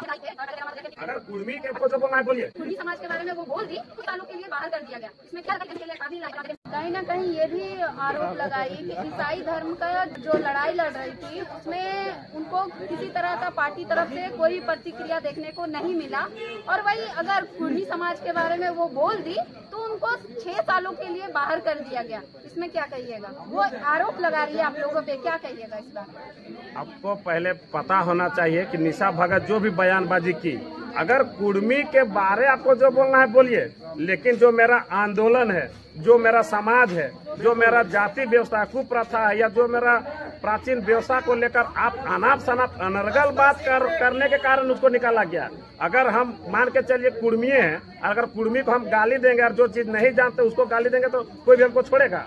अगर कुर्मी के को जो बोलना है बोलिए। कुर्मी समाज के बारे में वो बोल दी, कुछ सालों के लिए बाहर कर दिया गया। इसमें क्या कहीं न कहीं ये भी आरोप लगाई कि ईसाई धर्म का जो लड़ाई लड़ रही थी उसमें उनको किसी तरह का पार्टी तरफ से कोई प्रतिक्रिया देखने को नहीं मिला, और वही अगर कुर्मी समाज के बारे में वो बोल दी तो उनको 6 सालों के लिए बाहर कर दिया गया। इसमें क्या कहिएगा? वो आरोप लगा रही है आप लोगों पे, क्या कहिएगा इस बार? आपको पहले पता होना चाहिए कि निशा भगत जो भी बयानबाजी की, अगर कुर्मी के बारे आपको जो बोलना है बोलिए, लेकिन जो मेरा आंदोलन है, जो मेरा समाज है, जो मेरा जाति व्यवस्था कुप्रथा है, या जो मेरा प्राचीन व्यवस्था को लेकर आप अनाप शनाप अनर्गल बात करने के कारण उसको निकाला गया। अगर हम मान के चलिए कुर्मी हैं, अगर कुर्मी को हम गाली देंगे और जो चीज नहीं जानते उसको गाली देंगे तो कोई भी हमको छोड़ेगा?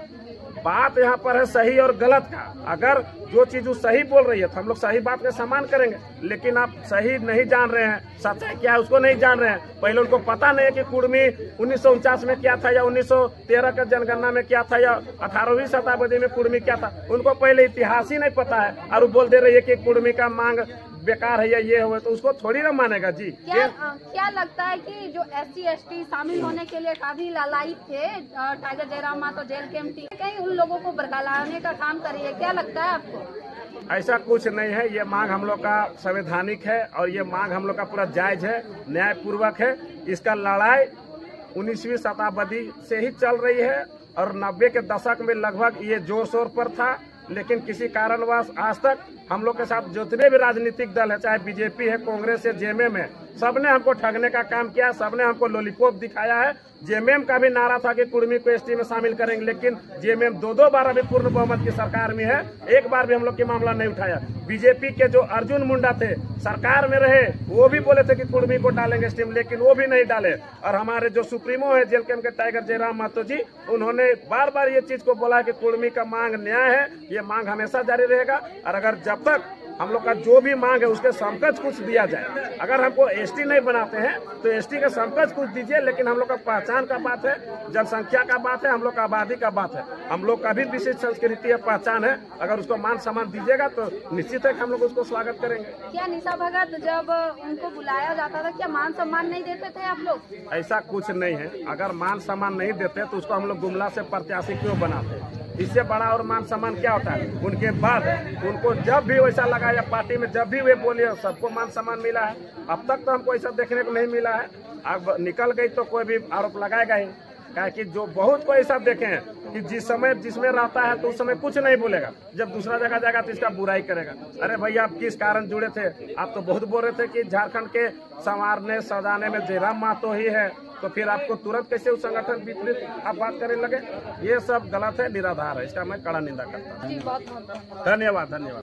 बात यहाँ पर है सही और गलत का। अगर जो चीज वो सही बोल रही है तो हम लोग सही बात का सम्मान करेंगे, लेकिन आप सही नहीं जान रहे हैं, सच्चाई क्या है उसको नहीं जान रहे हैं। पहले उनको पता नहीं है कि कुर्मी 1949 में क्या था, या 1913 का जनगणना में क्या था, या 18वीं शताब्दी में कुर्मी क्या था। उनको पहले इतिहास ही नहीं पता है और वो बोल दे रही है कि कुर्मी का मांग बेकार है या ये हुआ, तो उसको थोड़ी ना मानेगा जी। क्या लगता है कि जो SC ST शामिल होने के लिए काफी लालायित थे टाइगर जयराम मातो जेल के MT, कहीं उन लोगों को बरकराने का काम करिए, क्या लगता है आपको? ऐसा कुछ नहीं है। ये मांग हम लोग का संवैधानिक है और ये मांग हम लोग का पूरा जायज है, न्यायपूर्वक है। इसका लड़ाई 19वीं शताब्दी से ही चल रही है और 90 के दशक में लगभग ये जोर शोर पर था, लेकिन किसी कारणवश आज तक हम लोग के साथ जितने भी राजनीतिक दल है, चाहे बीजेपी है, कांग्रेस है, जेएमएम है, सबने हमको ठगने का काम किया, सबने हमको लॉलीपॉप दिखाया है। जेएमएम का भी नारा था कि कुर्मी को ST में शामिल करेंगे, लेकिन जेएमएम दो बार अभी पूर्ण बहुमत की सरकार में है, एक बार भी हम लोग की मामला नहीं उठाया। बीजेपी के जो अर्जुन मुंडा थे, सरकार में रहे, वो भी बोले थे कि कुर्मी को डालेंगे ST में, लेकिन वो भी नहीं डाले। और हमारे जो सुप्रीमो है जेल कैंप के टाइगर जयराम मातो जी, उन्होंने बार बार ये चीज को बोला कि कुर्मी का मांग न्याय है, ये मांग हमेशा जारी रहेगा। और अगर जब तक हम लोग का जो भी मांग है उसके समकक्ष कुछ दिया जाए। अगर हमको ST नहीं बनाते हैं तो ST का समकक्ष कुछ दीजिए, लेकिन हम लोग का पहचान का बात है, जनसंख्या का बात है, हम लोग का आबादी का बात है, हम लोग का भी विशेष संस्कृति है, पहचान है। अगर उसको मान सम्मान दीजिएगा तो निश्चित है कि हम लोग उसको स्वागत करेंगे। क्या निशा भगत जब उनको बुलाया जाता था क्या मान सम्मान नहीं देते थे आप लोग? ऐसा कुछ नहीं है। अगर मान सम्मान नहीं देते तो उसको हम लोग गुमला से प्रत्याशी क्यों बनाते? इससे बड़ा और मान सम्मान क्या होता है? उनके बाद उनको जब भी वैसा लगा या पार्टी में जब भी वे बोले सबको मान सम्मान मिला है। अब तक तो हमको ऐसा देखने को नहीं मिला है। अब निकल गई तो कोई भी आरोप लगाएगा ही, क्या कि जो बहुत को ऐसा देखे हैं कि जिस समय जिसमें रहता है तो उस समय कुछ नहीं बोलेगा, जब दूसरा जगह जाएगा तो इसका बुराई करेगा। अरे भैया आप किस कारण जुड़े थे? आप तो बहुत बोल रहे थे कि झारखंड के संवारने सजाने में जयराम मातो ही है, तो फिर आपको तुरंत कैसे उस संगठन विपरीत आप बात करने लगे? ये सब गलत है, निराधार है। इसका मैं कड़ा निंदा करता हूँ। बहुत धन्यवाद।